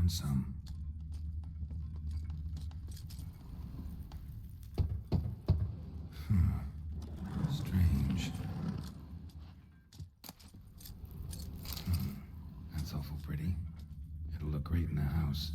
found some. Strange. That's awful pretty. It'll look great in the house.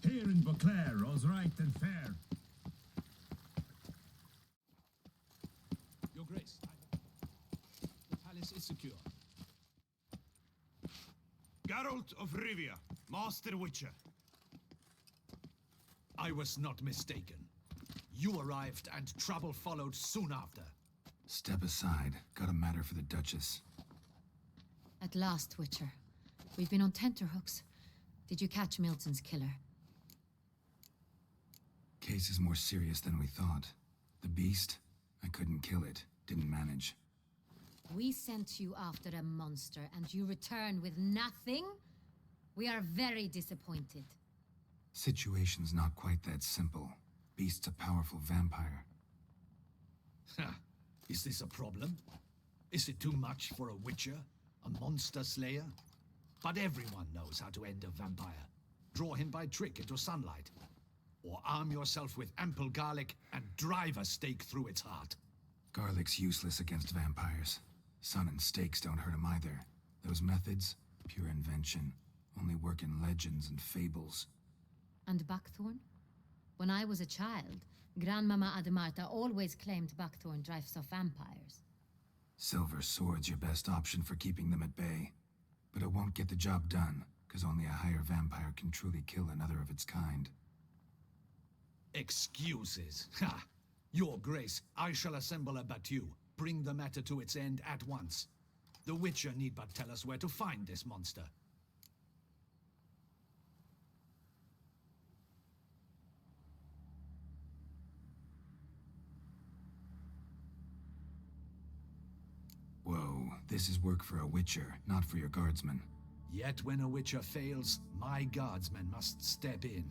Here in Beauclair, all's right and fair. Your Grace, the palace is secure. Geralt of Rivia, Master Witcher. I was not mistaken. You arrived and trouble followed soon after. Step aside. Got a matter for the Duchess. At last, Witcher. We've been on tenterhooks. Did you catch Milton's killer? Case is more serious than we thought. The beast? I couldn't kill it. Didn't manage. We sent you after a monster, and you return with nothing? We are very disappointed. Situation's not quite that simple. Beast's a powerful vampire. Ha! Is this a problem? Is it too much for a Witcher? A monster slayer? But everyone knows how to end a vampire. Draw him by trick into sunlight. Or arm yourself with ample garlic and drive a stake through its heart. Garlic's useless against vampires. Sun and stakes don't hurt him either. Those methods, pure invention. Only work in legends and fables. And Buckthorn? When I was a child, Grandmama Ademarta always claimed Buckthorn drives off vampires. Silver Sword's your best option for keeping them at bay. But it won't get the job done, because only a higher vampire can truly kill another of its kind. Excuses. Ha! Your Grace, I shall assemble a battue. Bring the matter to its end at once. The Witcher need but tell us where to find this monster. Whoa, this is work for a Witcher, not for your guardsmen. Yet when a Witcher fails, my guardsmen must step in.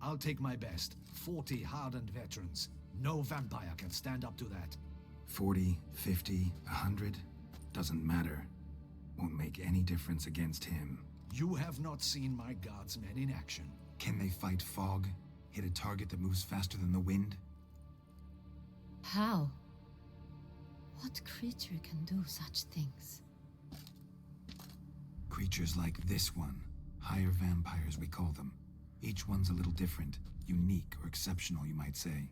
I'll take my best. 40 hardened veterans. No vampire can stand up to that. 40, 50, 100? Doesn't matter. Won't make any difference against him. You have not seen my guardsmen in action. Can they fight fog? Hit a target that moves faster than the wind? How? What creature can do such things? Creatures like this one. Higher vampires, we call them. Each one's a little different. Unique or exceptional, you might say.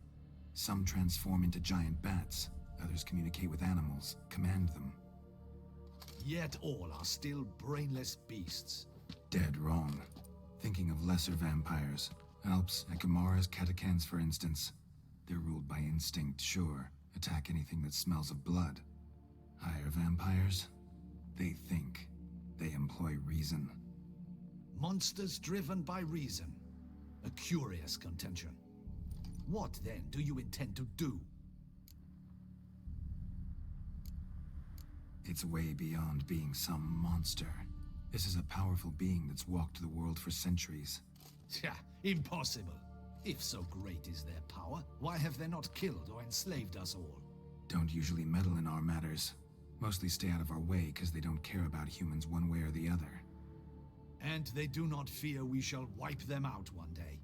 Some transform into giant bats. Others communicate with animals, command them. Yet all are still brainless beasts. Dead wrong. Thinking of lesser vampires. Alps and Gamara's catechans, for instance. They're ruled by instinct, sure. Attack anything that smells of blood. Higher vampires? They think. They employ reason. Monsters driven by reason. A curious contention. What, then, do you intend to do? It's way beyond being some monster. This is a powerful being that's walked the world for centuries. Tja, impossible. If so great is their power, why have they not killed or enslaved us all? Don't usually meddle in our matters. Mostly stay out of our way because they don't care about humans one way or the other. And they do not fear we shall wipe them out one day.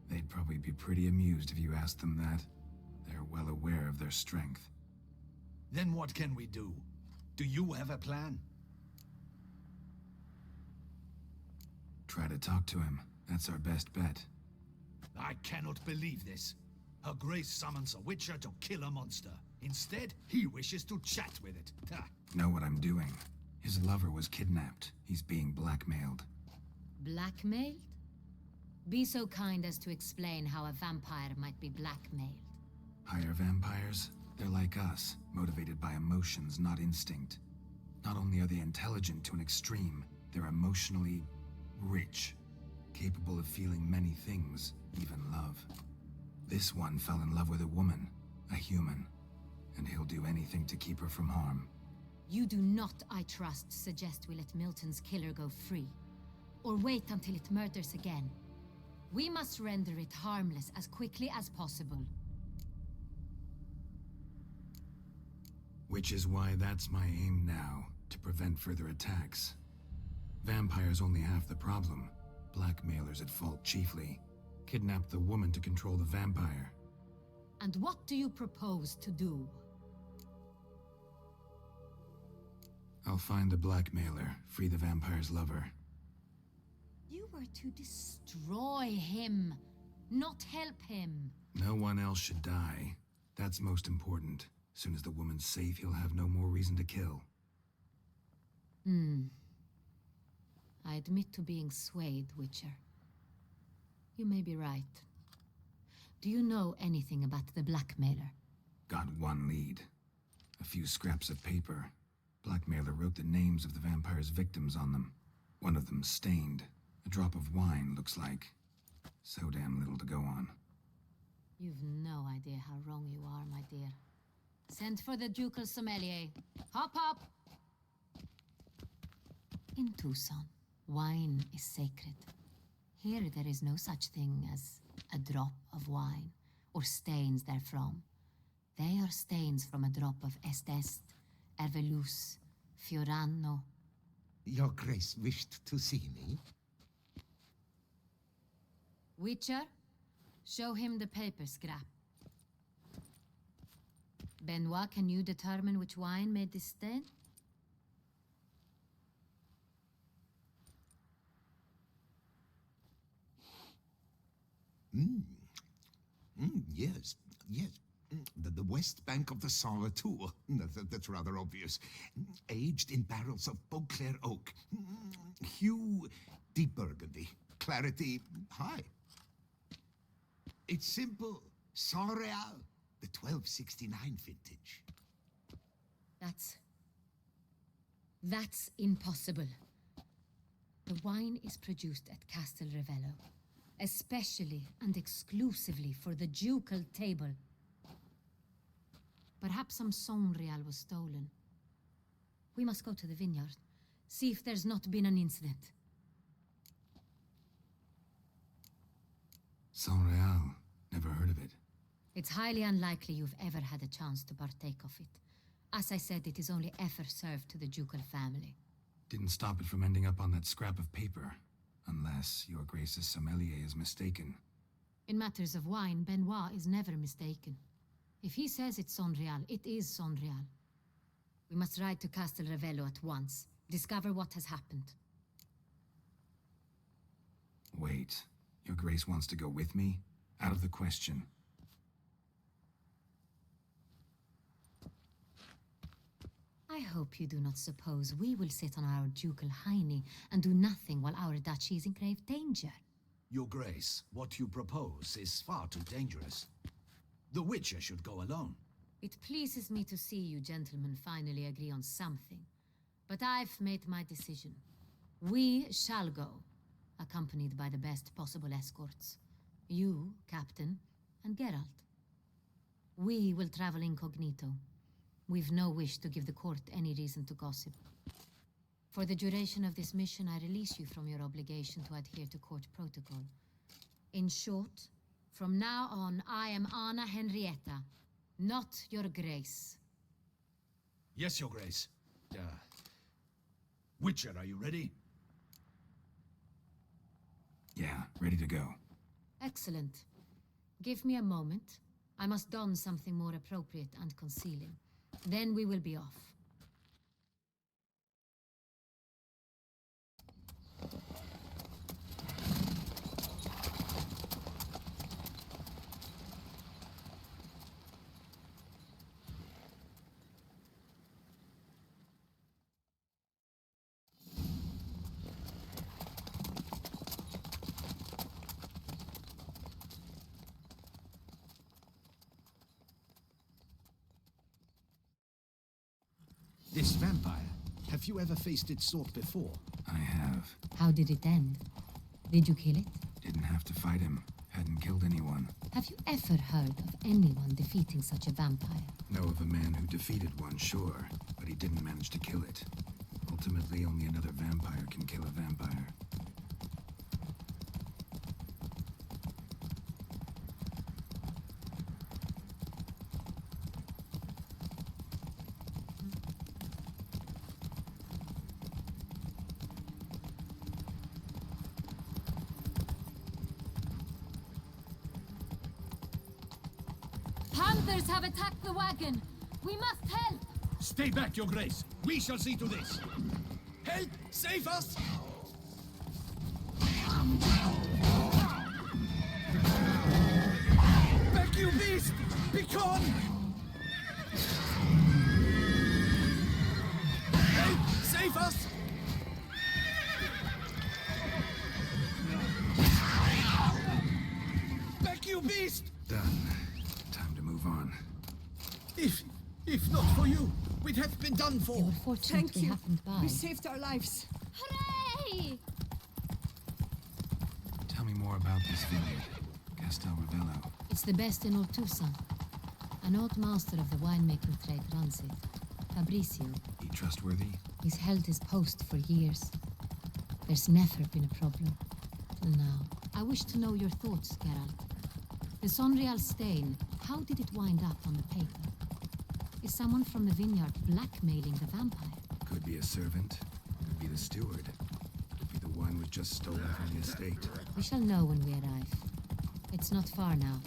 They'd probably be pretty amused if you asked them that. They're well aware of their strength. Then what can we do? Do you have a plan? Try to talk to him. That's our best bet. I cannot believe this. Her Grace summons a Witcher to kill a monster. Instead, he wishes to chat with it. Ha. Know what I'm doing. His lover was kidnapped. He's being blackmailed. Blackmailed? Be so kind as to explain how a vampire might be blackmailed. Higher vampires? They're like us, motivated by emotions, not instinct. Not only are they intelligent to an extreme, they're emotionally rich, capable of feeling many things, even love. This one fell in love with a woman, a human, and he'll do anything to keep her from harm. You do not, I trust, suggest we let Milton's killer go free. Or wait until it murders again. We must render it harmless as quickly as possible. Which is why that's my aim now, to prevent further attacks. Vampires only half the problem. Blackmailers at fault chiefly. Kidnapped the woman to control the vampire. And what do you propose to do? I'll find the blackmailer, free the vampire's lover. You were to destroy him, not help him. No one else should die. That's most important. Soon as the woman's safe, he'll have no more reason to kill. I admit to being swayed, Witcher. You may be right. Do you know anything about the blackmailer? Got one lead. A few scraps of paper. Blackmailer wrote the names of the vampire's victims on them. One of them stained. A drop of wine, looks like. So damn little to go on. You've no idea how wrong you are, my dear. Send for the ducal sommelier. Hop, hop! In Tucson, wine is sacred. Here there is no such thing as a drop of wine, or stains therefrom. They are stains from a drop of Est, Ervelus, Fiorano. Your Grace wished to see me? Witcher, show him the paper scrap. Benoit, can you determine which wine made this stain? Yes, yes. The west bank of the Saar too. That's rather obvious. Aged in barrels of Beauclair oak. Hue, deep burgundy. Clarity, high. It's simple. Saint-Réal, the 1269 vintage. That's impossible. The wine is produced at Castel Ravello, especially and exclusively for the ducal table. Perhaps some Saint-Réal was stolen. We must go to the vineyard, see if there's not been an incident. Saint-Réal. Never heard of it. It's highly unlikely you've ever had a chance to partake of it. As I said, it is only ever served to the ducal family. Didn't stop it from ending up on that scrap of paper. Unless your Grace's sommelier is mistaken. In matters of wine, Benoit is never mistaken. If he says it's Saint-Réal, it is Saint-Réal. We must ride to Castel Ravello at once. Discover what has happened. Wait. Your Grace wants to go with me? Out of the question. I hope you do not suppose we will sit on our ducal hiney and do nothing while our duchy is in grave danger. Your Grace, what you propose is far too dangerous. The Witcher should go alone. It pleases me to see you gentlemen finally agree on something. But I've made my decision. We shall go, accompanied by the best possible escorts. You, Captain, and Geralt. We will travel incognito. We've no wish to give the court any reason to gossip. For the duration of this mission, I release you from your obligation to adhere to court protocol. In short, from now on, I am Anna Henrietta, not your Grace. Yes, Your Grace. Witcher, are you ready? Yeah, ready to go. Excellent. Give me a moment. I must don something more appropriate and concealing. Then we will be off. This vampire, have you ever faced its sort before? I have. How did it end? Did you kill it? Didn't have to fight him. Hadn't killed anyone. Have you ever heard of anyone defeating such a vampire? Know of a man who defeated one, sure, but he didn't manage to kill it. Ultimately, only another vampire can kill a vampire. Panthers have attacked the wagon! We must help! Stay back, Your Grace. We shall see to this. Help! Save us! Back, you beast! Begone! Help! Save us! Back, you beast! Done. Time to move on. If not for you, we'd have been done for. They were fortunate Thank we you. happened by. You saved our lives. Hooray! Tell me more about this vineyard. Castel Ravello. It's the best in Ortusa. An old master of the winemaking trade runs it. Fabricio. He trustworthy? He's held his post for years. There's never been a problem. Till now. I wish to know your thoughts, Geralt. The Sonreal stain, how did it wind up on the paper? Is someone from the vineyard blackmailing the vampire? Could be a servant. Could be the steward. Could be the one was just stolen from the estate. We shall know when we arrive. It's not far now.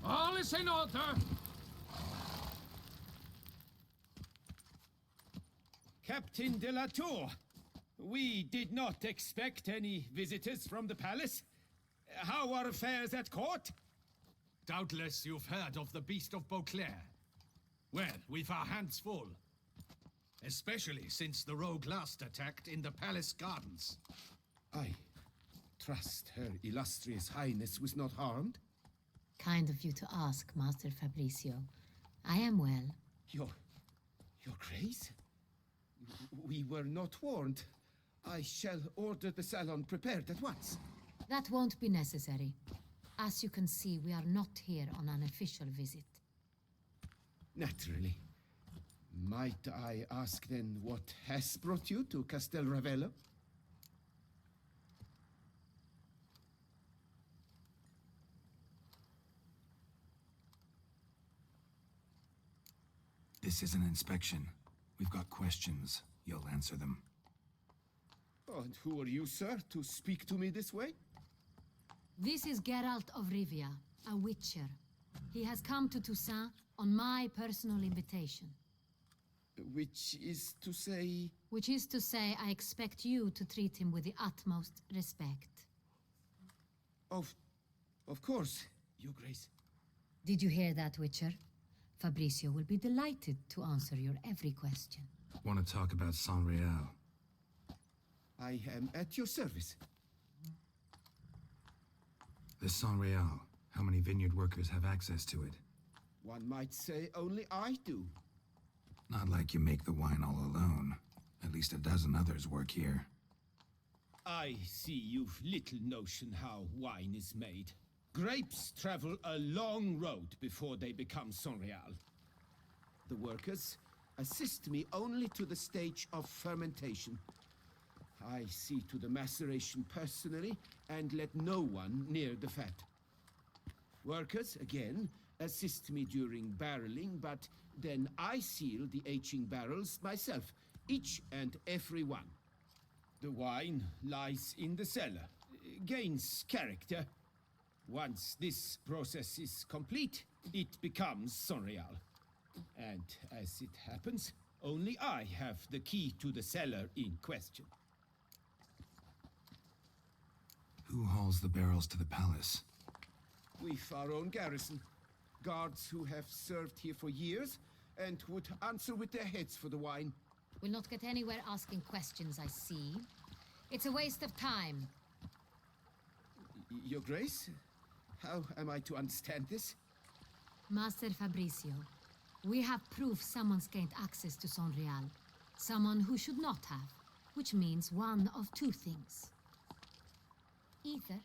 All is in order. Captain de la Tour, we did not expect any visitors from the palace. How are affairs at court? Doubtless you've heard of the Beast of Beauclair. Well, we've our hands full. Especially since the rogue last attacked in the palace gardens. I trust Her Illustrious Highness was not harmed. Kind of you to ask, Master Fabricio. I am well. Your Grace? We were not warned. I shall order the salon prepared at once. That won't be necessary. As you can see, we are not here on an official visit. Naturally. Might I ask then what has brought you to Castel Ravello? This is an inspection. We've got questions. You'll answer them. Oh, and who are you, sir, to speak to me this way? This is Geralt of Rivia, a witcher. He has come to Toussaint on my personal invitation. Which is to say... Which is to say, I expect you to treat him with the utmost respect. Of course, Your Grace. Did you hear that, Witcher? Fabricio will be delighted to answer your every question. Want to talk about San Real? I am at your service. The San Real. How many vineyard workers have access to it? One might say only I do. Not like you make the wine all alone. At least a dozen others work here. I see you've little notion how wine is made. Grapes travel a long road before they become Sonreal. The workers assist me only to the stage of fermentation. I see to the maceration personally and let no one near the fat. Workers, again, assist me during barreling, but then I seal the aging barrels myself, each and every one. The wine lies in the cellar, gains character. Once this process is complete, it becomes Sonreal. And as it happens, only I have the key to the cellar in question. Who hauls the barrels to the palace? We've our own garrison. Guards who have served here for years and would answer with their heads for the wine. We'll not get anywhere asking questions, I see. It's a waste of time. Your Grace? How am I to understand this? Master Fabricio, we have proof someone's gained access to Sonreal. Someone who should not have, which means one of two things. Either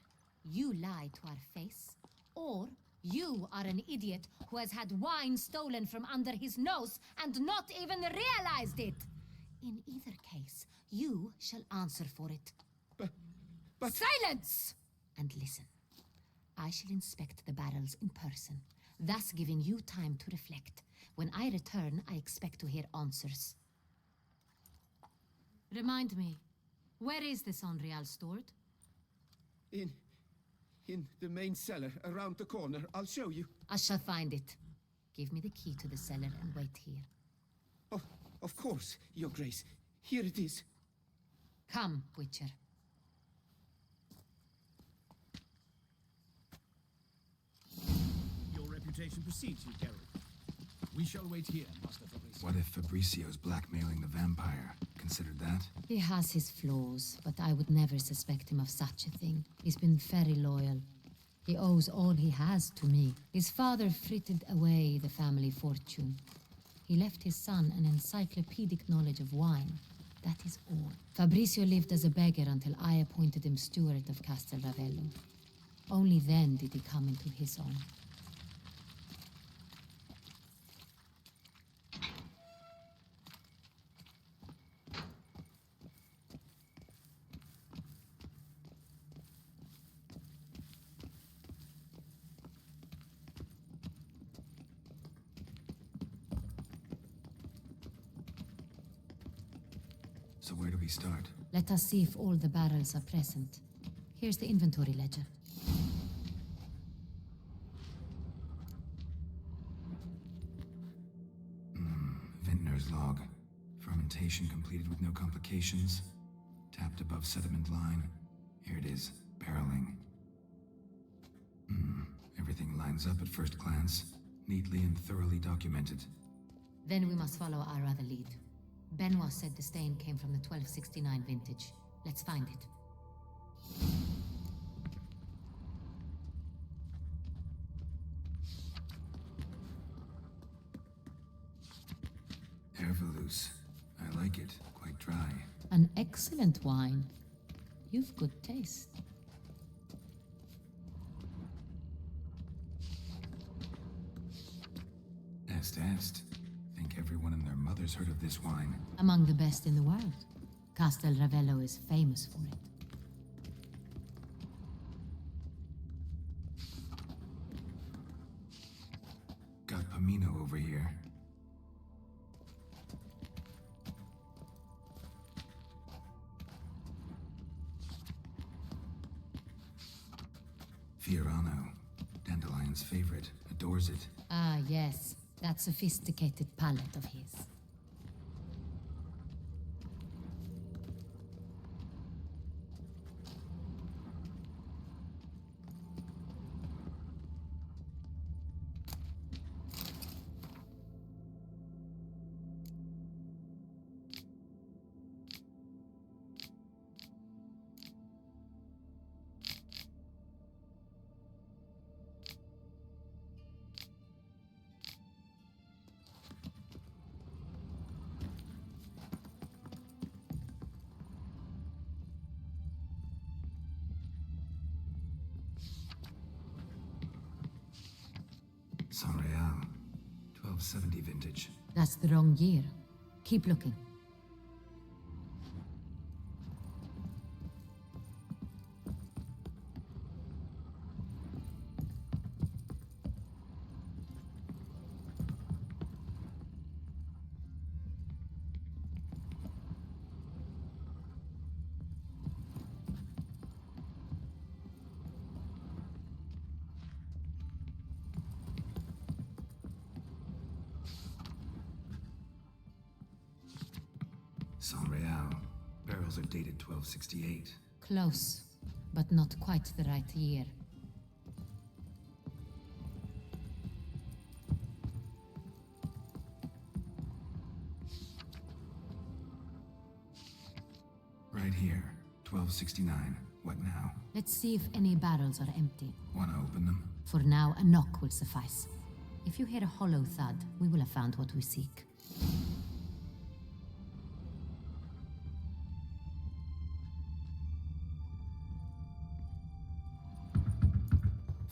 you lie to our face, or you are an idiot who has had wine stolen from under his nose and not even realized it. In either case, you shall answer for it. But... Silence! And listen. I shall inspect the barrels in person, thus giving you time to reflect. When I return, I expect to hear answers. Remind me, where is the Sonreal stored? In the main cellar, around the corner. I'll show you. I shall find it. Give me the key to the cellar and wait here. Oh, of course, Your Grace. Here it is. Come, Witcher. Your reputation precedes you, Geralt. We shall wait here, Master Fabricio. What if Fabricio's blackmailing the vampire? Considered that? He has his flaws, but I would never suspect him of such a thing. He's been very loyal. He owes all he has to me. His father frittered away the family fortune. He left his son an encyclopedic knowledge of wine. That is all. Fabricio lived as a beggar until I appointed him steward of Castel Ravello. Only then did he come into his own. So where do we start? Let us see if all the barrels are present. Here's the inventory ledger. Vintner's log. Fermentation completed with no complications. Tapped above sediment line. Here it is. Barreling. Everything lines up at first glance. Neatly and thoroughly documented. Then we must follow our other lead. Benoit said the stain came from the 1269 vintage. Let's find it. Hervelous. I like it. Quite dry. An excellent wine. You've good taste. Est. Think everyone and their mother's heard of this wine. Among the best in the world. Castel Ravello is famous for it. Got Pomino over here. Fiorano. Dandelion's favorite. Adores it. Ah, yes. That sophisticated palate of his. Saint-Réal. 1270 vintage. That's the wrong year. Keep looking. Saint-Réal. Barrels are dated 1268. Close, but not quite the right year. Right here. 1269. What now? Let's see if any barrels are empty. Wanna open them? For now, a knock will suffice. If you hear a hollow thud, we will have found what we seek.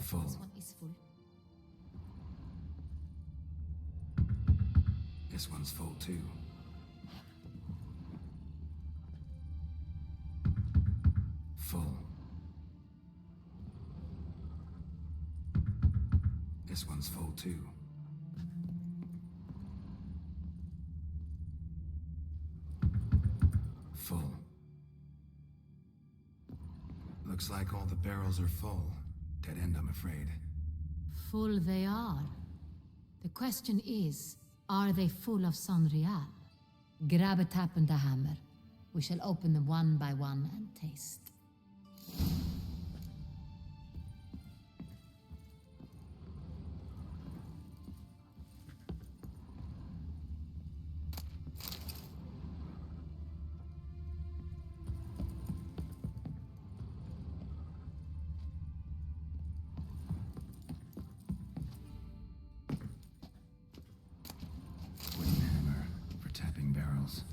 Full. This one is full. This one's full too. Full. This one's full too. Full. Looks like all the barrels are full. Dead end, I'm afraid. Full they are. The question is, are they full of Saint-Réal? Grab a tap and a hammer. We shall open them one by one and taste. Wooden hammer for tapping barrels.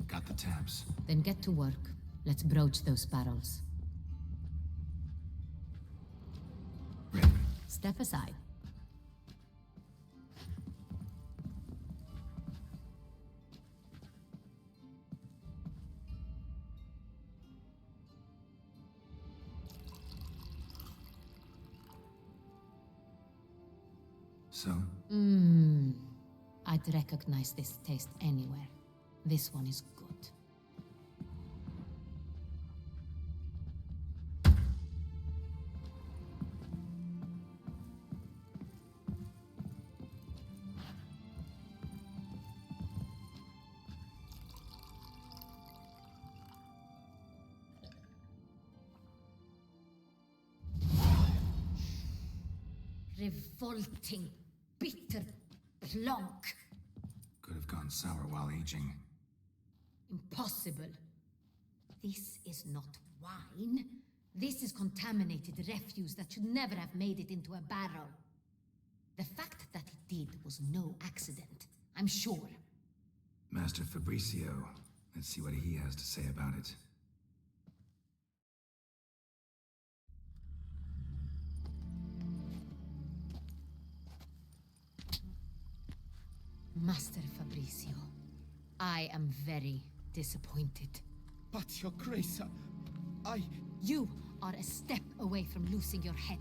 Got the taps. Then get to work. Let's broach those barrels. Ready. Step aside. So, I'd recognize this taste anywhere. This one is good. Revolting, bitter plonk. could have gone sour while aging. Impossible. This is not wine. This is contaminated refuse that should never have made it into a barrel. The fact that it did was no accident, I'm sure. Master Fabricio. Let's see what he has to say about it. Master Fabricio, I am very disappointed. But, Your Grace, I... You are a step away from losing your head.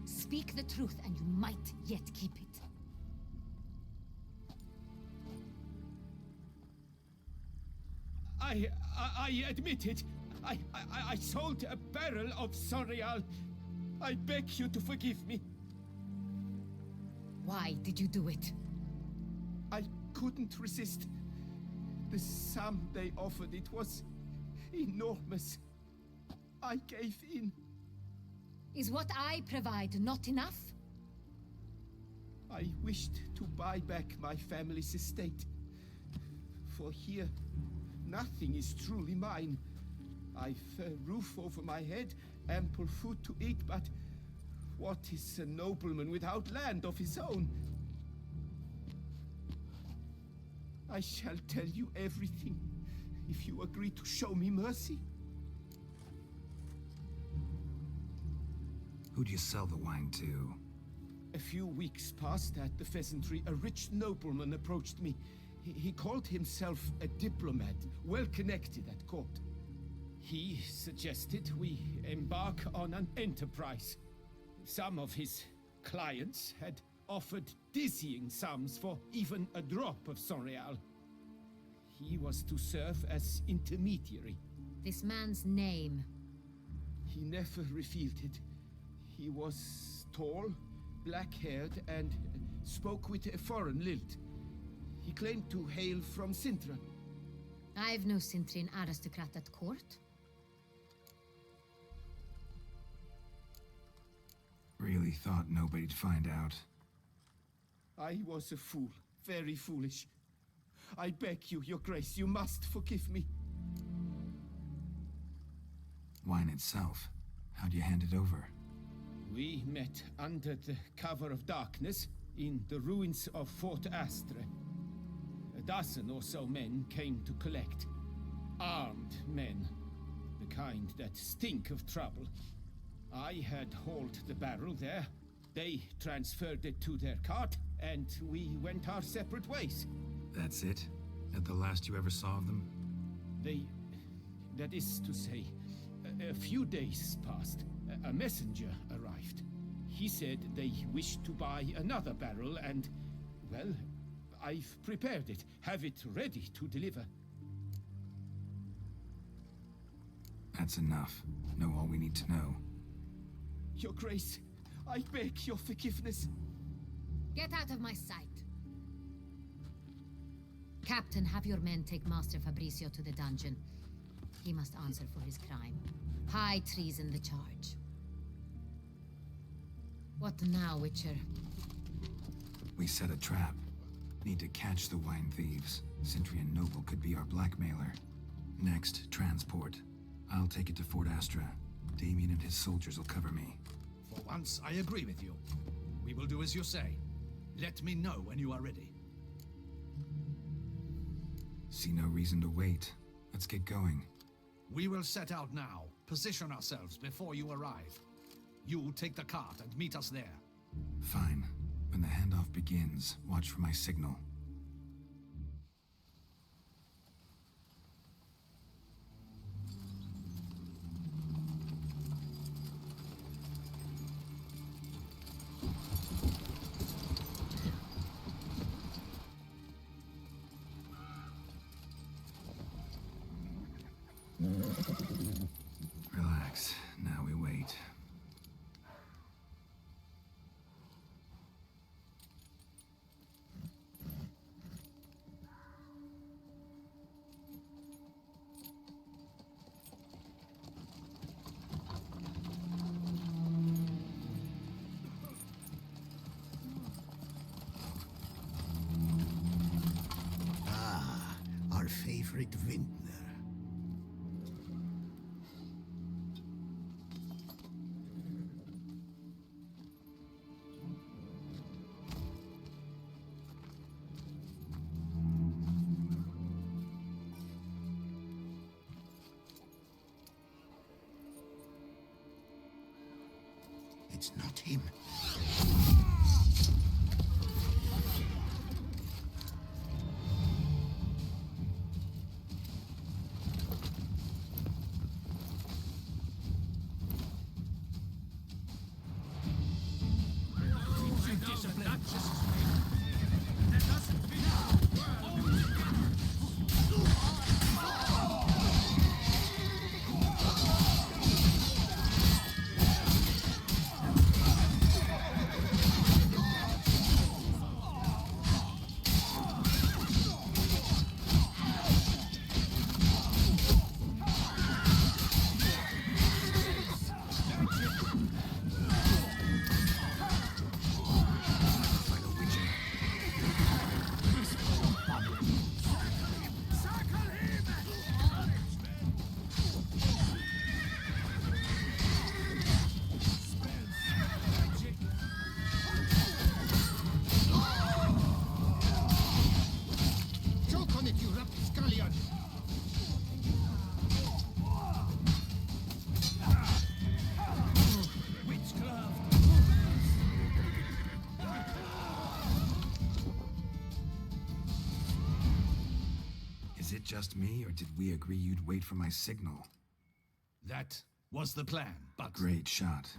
Speak the truth and you might yet keep it. I admit it. I sold a barrel of Saint-Réal. I beg you to forgive me. Why did you do it? I couldn't resist. The sum they offered, it was enormous. I gave in. Is what I provide not enough? I wished to buy back my family's estate. For here, nothing is truly mine. I've a roof over my head, ample food to eat, but what is a nobleman without land of his own? I shall tell you everything, if you agree to show me mercy. Who do you sell the wine to? A few weeks past at the Pheasantry, a rich nobleman approached me. He called himself a diplomat, well connected at court. He suggested we embark on an enterprise. Some of his clients had offered dizzying sums for even a drop of Sonreal. He was to serve as intermediary. This man's name. He never revealed it. He was tall, black-haired, and spoke with a foreign lilt. He claimed to hail from Sintra. I've no Sintrian aristocrat at court. Really thought nobody'd find out. I was a fool, very foolish. I beg you, Your Grace, you must forgive me. Wine itself, how'd you hand it over? We met under the cover of darkness in the ruins of Fort Astre. A dozen or so men came to collect. Armed men. The kind that stink of trouble. I had hauled the barrel there. They transferred it to their cart, and we went our separate ways. That's it? At the last you ever saw of them? That is to say, a few days passed. A messenger arrived. He said they wished to buy another barrel and, well, I've prepared it. Have it ready to deliver. That's enough. Know all we need to know. Your Grace, I beg your forgiveness. Get out of my sight. Captain, have your men take Master Fabrizio to the dungeon. He must answer for his crime. High treason the charge. What now, Witcher? We set a trap. Need to catch the wine thieves. Sintrian Noble could be our blackmailer. Next, transport. I'll take it to Fort Astra. Damien and his soldiers will cover me. For once, I agree with you. We will do as you say. Let me know when you are ready. See no reason to wait. Let's get going. We will set out now. Position ourselves before you arrive. You take the cart and meet us there. Fine. When the handoff begins, watch for my signal. Relax. Now we wait. Our favorite vintner. It's not him. Is it just me, or did we agree you'd wait for my signal? That was the plan, but... Great shot.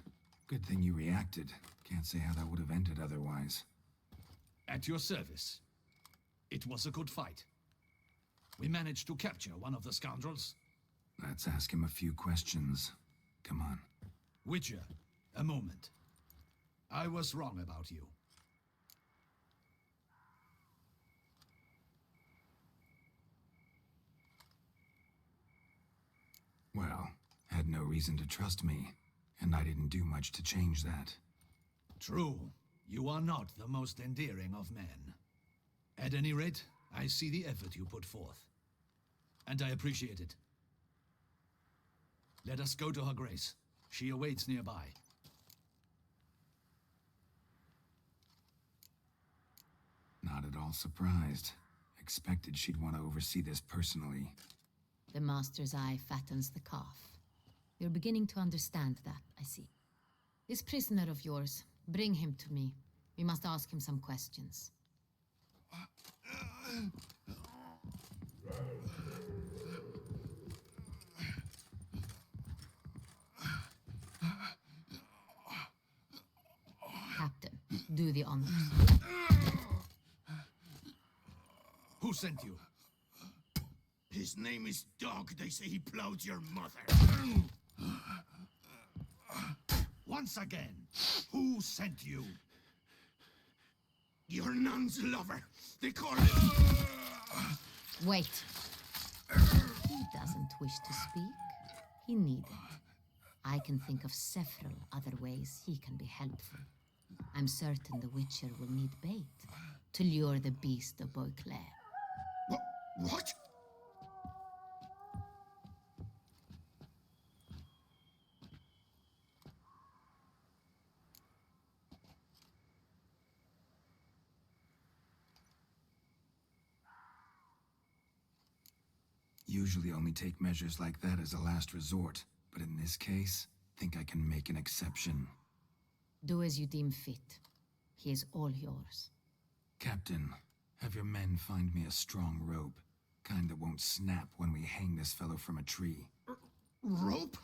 Good thing you reacted. Can't say how that would have ended otherwise. At your service. It was a good fight. We managed to capture one of the scoundrels. Let's ask him a few questions. Come on. Witcher, a moment. I was wrong about you. Well, had no reason to trust me, and I didn't do much to change that. True, you are not the most endearing of men. At any rate, I see the effort you put forth. And I appreciate it. Let us go to her grace. She awaits nearby. Not at all surprised. Expected she'd want to oversee this personally. The master's eye fattens the calf. You're beginning to understand that, I see. This prisoner of yours, bring him to me. We must ask him some questions. Captain, do the honors. Who sent you? His name is Dog. They say he plowed your mother. Once again, who sent you? Your nun's lover. They call him... Wait. He doesn't wish to speak. He needn't. I can think of several other ways he can be helpful. I'm certain the Witcher will need bait to lure the beast of Beauclair. What? Usually only take measures like that as a last resort, but in this case, think I can make an exception. Do as you deem fit. He is all yours. Captain, have your men find me a strong rope. Kind that won't snap when we hang this fellow from a tree. Rope?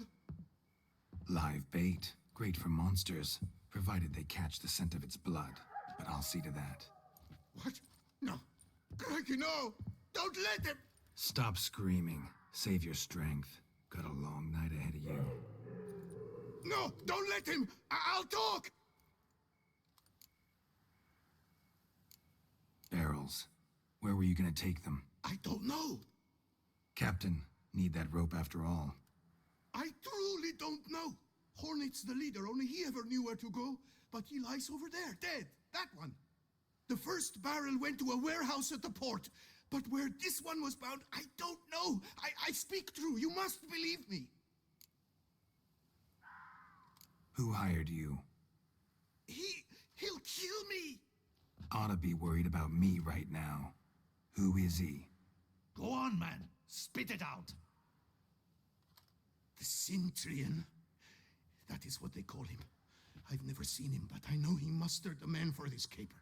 Live bait. Great for monsters, provided they catch the scent of its blood. But I'll see to that. What? No. Crikey, no! Don't let him! Stop screaming. Save your strength. Got a long night ahead of you. No! Don't let him! I'll talk! Barrels. Where were you gonna take them? I don't know. Captain, need that rope after all. I truly don't know. Hornet's the leader, only he ever knew where to go. But he lies over there, dead. That one. The first barrel went to a warehouse at the port. But where this one was bound, I don't know. I speak true. You must believe me. Who hired you? He'll kill me. Ought to be worried about me right now. Who is he? Go on, man. Spit it out. The Cintrian. That is what they call him. I've never seen him, but I know he mustered the men for this caper.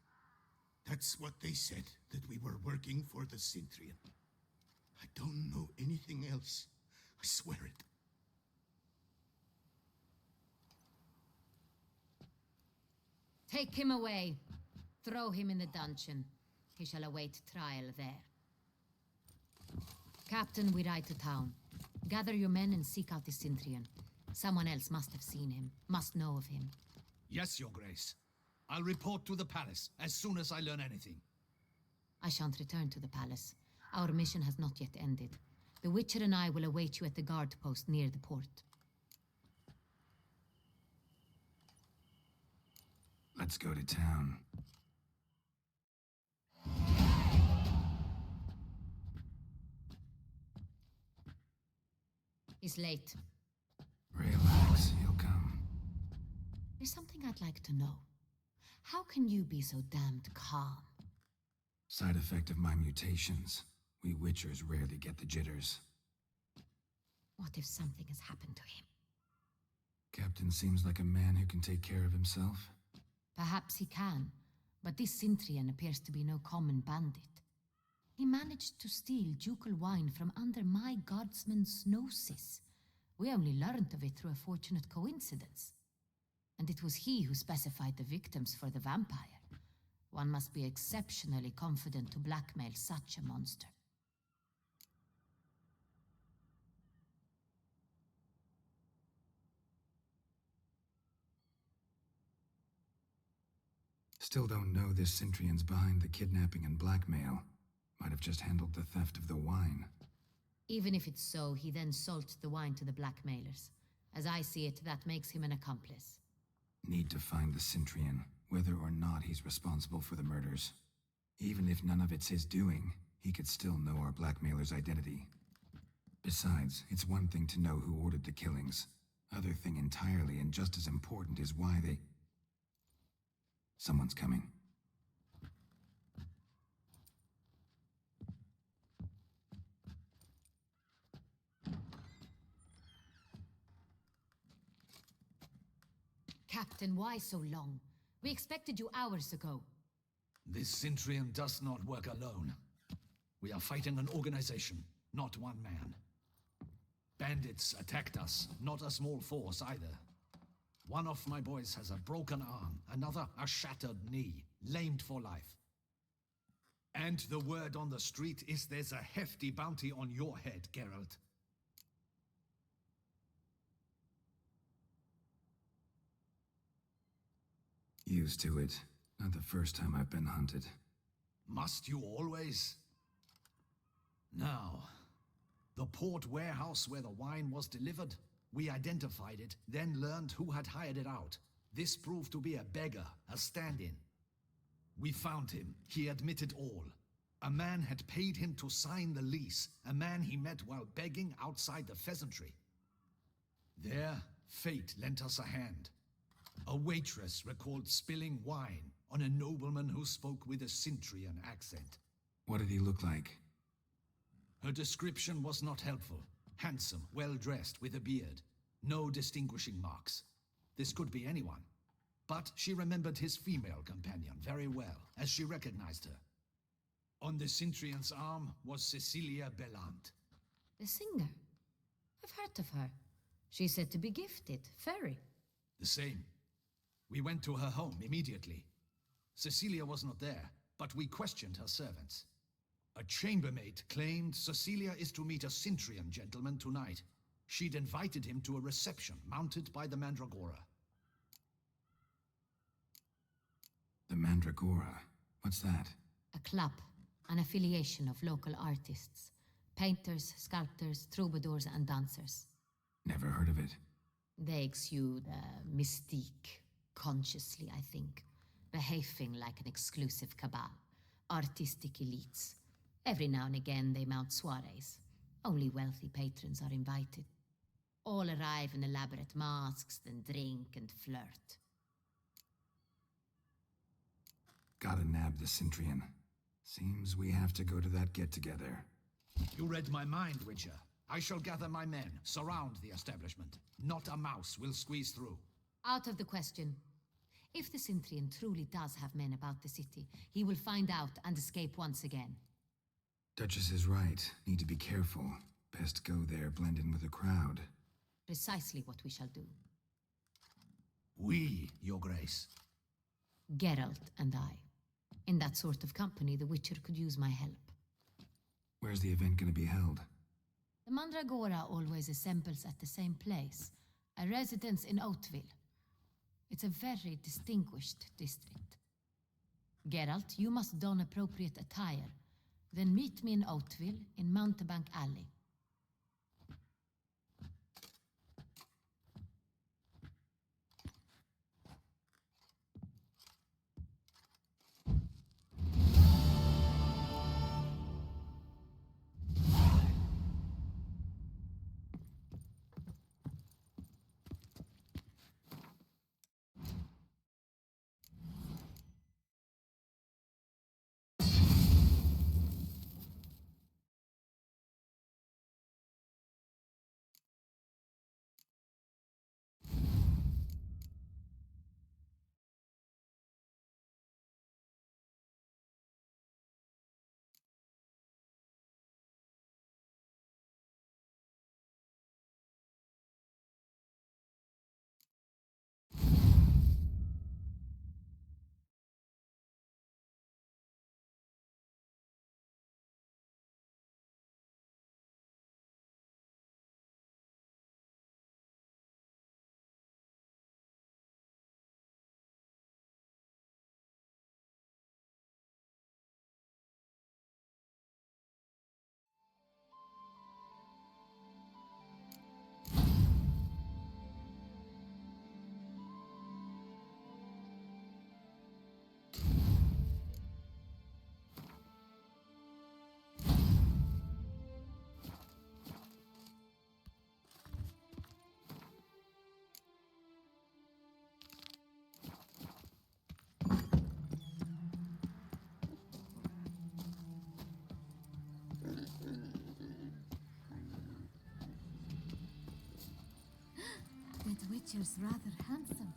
That's what they said, that we were working for the Cintrian. I don't know anything else. I swear it. Take him away. Throw him in the dungeon. He shall await trial there. Captain, we ride to town. Gather your men and seek out the Cintrian. Someone else must have seen him, must know of him. Yes, Your Grace. I'll report to the palace as soon as I learn anything. I shan't return to the palace. Our mission has not yet ended. The Witcher and I will await you at the guard post near the port. Let's go to town. He's late. Relax, he'll come. There's something I'd like to know. How can you be so damned calm? Side effect of my mutations. We Witchers rarely get the jitters. What if something has happened to him? Captain seems like a man who can take care of himself. Perhaps he can, but this Cintrian appears to be no common bandit. He managed to steal ducal wine from under my guardsman's noses. We only learned of it through a fortunate coincidence. And it was he who specified the victims for the vampire. One must be exceptionally confident to blackmail such a monster. Still don't know this Cintrian's behind the kidnapping and blackmail. Might have just handled the theft of the wine. Even if it's so, he then sold the wine to the blackmailers. As I see it, that makes him an accomplice. Need to find the Cintrian, whether or not he's responsible for the murders. Even if none of it's his doing, he could still know our blackmailer's identity. Besides, it's one thing to know who ordered the killings. Other thing entirely, and just as important, is why they... Someone's coming. Captain, why so long? We expected you hours ago. This Cintrian does not work alone. We are fighting an organization, not one man. Bandits attacked us, not a small force either. One of my boys has a broken arm, another a shattered knee, lamed for life. And the word on the street is there's a hefty bounty on your head, Geralt. Used to it. Not the first time I've been hunted. Must you always? Now, the port warehouse where the wine was delivered, we identified it, then learned who had hired it out. This proved to be a beggar, a stand-in. We found him. He admitted all. A man had paid him to sign the lease, a man he met while begging outside the pheasantry. There, fate lent us a hand. A waitress recalled spilling wine on a nobleman who spoke with a Cintrian accent. What did he look like? Her description was not helpful. Handsome, well-dressed, with a beard. No distinguishing marks. This could be anyone. But she remembered his female companion very well, as she recognized her. On the Cintrian's arm was Cecilia Bellant. The singer. I've heard of her. She's said to be gifted, fairy. The same. We went to her home immediately. Cecilia was not there, but we questioned her servants. A chambermaid claimed Cecilia is to meet a Cintrian gentleman tonight. She'd invited him to a reception mounted by the Mandragora. The Mandragora? What's that? A club, an affiliation of local artists. Painters, sculptors, troubadours, and dancers. Never heard of it. They exude mystique, consciously, I think. Behaving like an exclusive cabal. Artistic elites. Every now and again they mount soirees. Only wealthy patrons are invited. All arrive in elaborate masks, then drink and flirt. Gotta nab the Cintrian. Seems we have to go to that get-together. You read my mind, Witcher. I shall gather my men, surround the establishment. Not a mouse will squeeze through. Out of the question. If the Cintrian truly does have men about the city, he will find out and escape once again. Duchess is right. Need to be careful. Best go there, blend in with the crowd. Precisely what we shall do. We, Your Grace. Geralt and I. In that sort of company, the Witcher could use my help. Where's the event gonna be held? The Mandragora always assembles at the same place, a residence in Oatville. It's a very distinguished district. Geralt, you must don appropriate attire. Then meet me in Oatville in Mountebank Alley. Witcher's rather handsome.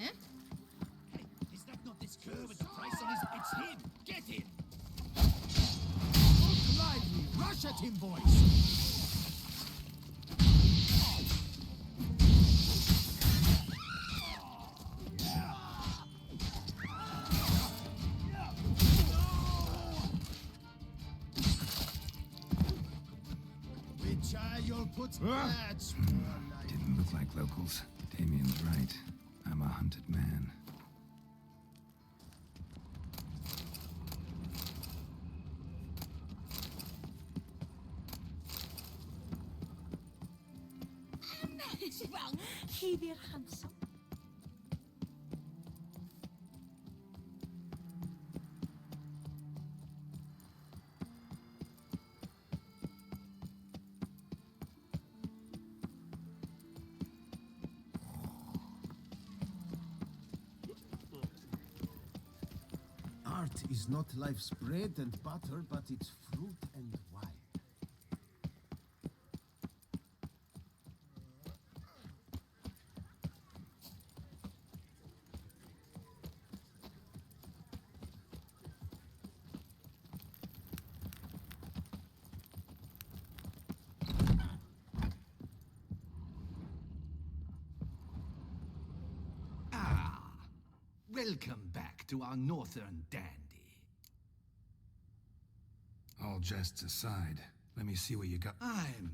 Eh? Hey, is that not this girl with the price on his... It's him! Get him! Look lively! Rush at him, boys! You'll put that. Didn't look like locals. Damien's right. I'm a hunted man. He weer handsome. Art is not life's bread and butter, but it's fruit and wine. Welcome back to our northern dandy. All jests aside, let me see what you got. I'm...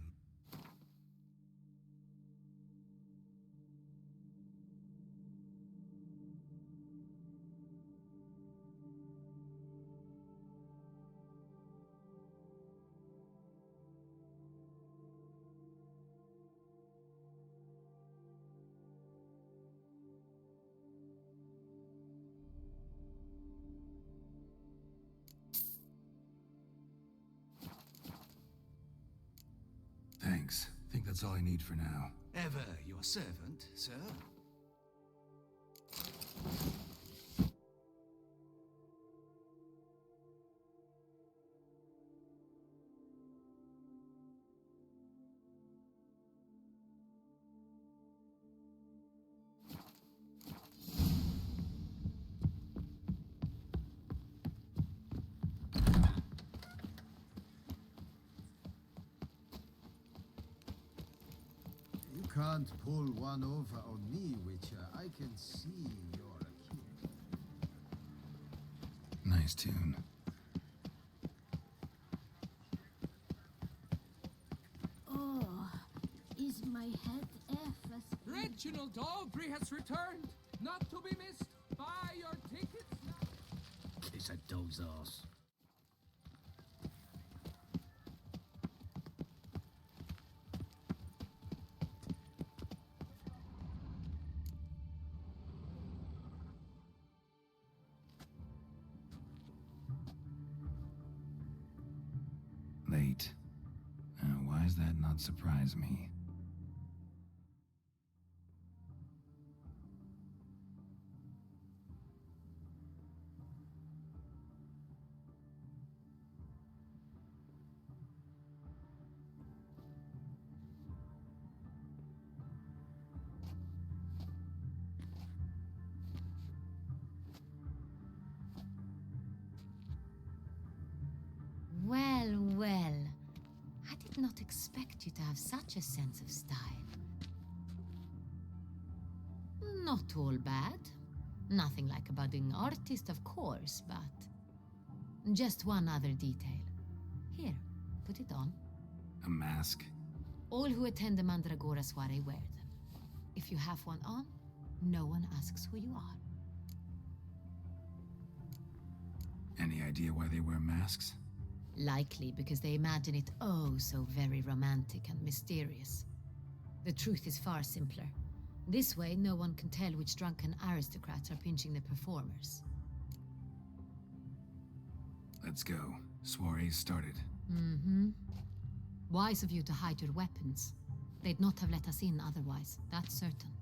Thanks. Think that's all I need for now. Ever your servant, sir? You can't pull one over on me, Witcher. I can see you're a kid. Nice tune. Oh, is my head F as... Reginald Aubrey has returned, not to be missed. Buy your tickets now. He's a doze ass. Late. Why does that not surprise me? Well, well. I did not expect you to have such a sense of style. Not all bad. Nothing like a budding artist, of course, but... just one other detail. Here, put it on. A mask? All who attend the Mandragora soiree wear them. If you have one on, no one asks who you are. Any idea why they wear masks? Likely because they imagine it oh so very romantic and mysterious. The truth is far simpler. This way, no one can tell which drunken aristocrats are pinching the performers. Let's go. Soiree's started. Mm-hmm. Wise of you to hide your weapons. They'd not have let us in otherwise, that's certain.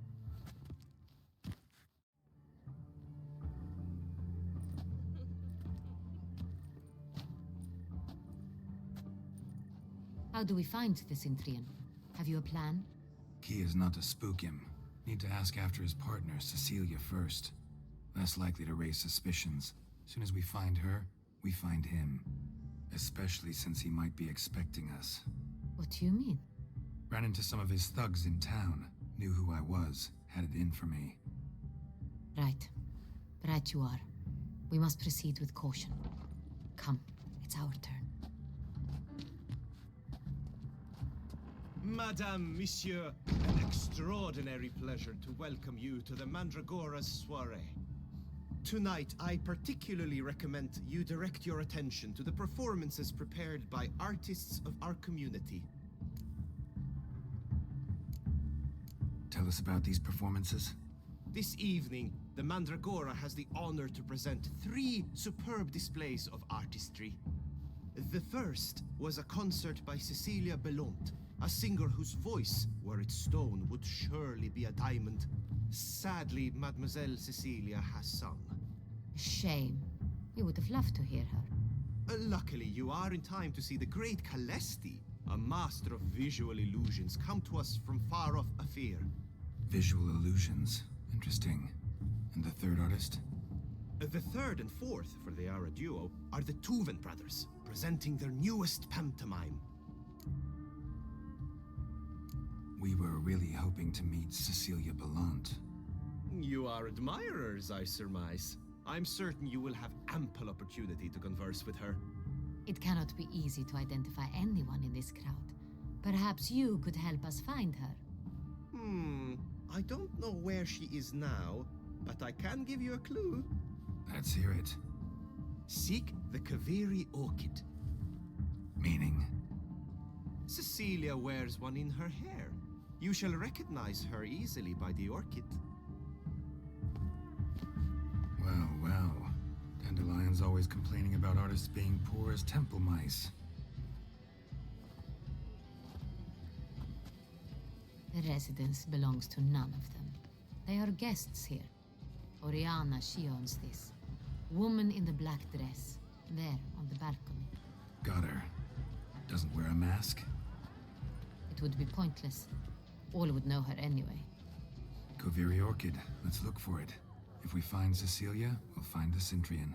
How do we find the Cintrian? Have you a plan? Key is not to spook him. Need to ask after his partner, Cecilia, first. Less likely to raise suspicions. Soon as we find her, we find him. Especially since he might be expecting us. What do you mean? Ran into some of his thugs in town. Knew who I was. Had it in for me. Right. Right you are. We must proceed with caution. Come, it's our turn. Madame, Monsieur, an extraordinary pleasure to welcome you to the Mandragora's soiree. Tonight, I particularly recommend you direct your attention to the performances prepared by artists of our community. Tell us about these performances. This evening, the Mandragora has the honor to present 3 superb displays of artistry. The first was a concert by Cecilia Belont, a singer whose voice, were it stone, would surely be a diamond. Sadly, Mademoiselle Cecilia has sung. Shame. We would have loved to hear her. Luckily, you are in time to see the great Calesti, a master of visual illusions, come to us from far off Afir. Visual illusions. Interesting. And the third artist? The third and fourth, for they are a duo, are the Tuven brothers, presenting their newest pantomime. We were really hoping to meet Cecilia Bellant. You are admirers, I surmise. I'm certain you will have ample opportunity to converse with her. It cannot be easy to identify anyone in this crowd. Perhaps you could help us find her. I don't know where she is now, but I can give you a clue. Let's hear it. Seek the Kaveri orchid. Meaning? Cecilia wears one in her hair. You shall recognize her easily by the orchid. Well, well. Dandelion's always complaining about artists being poor as temple mice. The residence belongs to none of them. They are guests here. Oriana, she owns this. Woman in the black dress. There, on the balcony. Got her. Doesn't wear a mask? It would be pointless. All would know her anyway. Koviri Orchid. Let's look for it. If we find Cecilia, we'll find the Cintrian.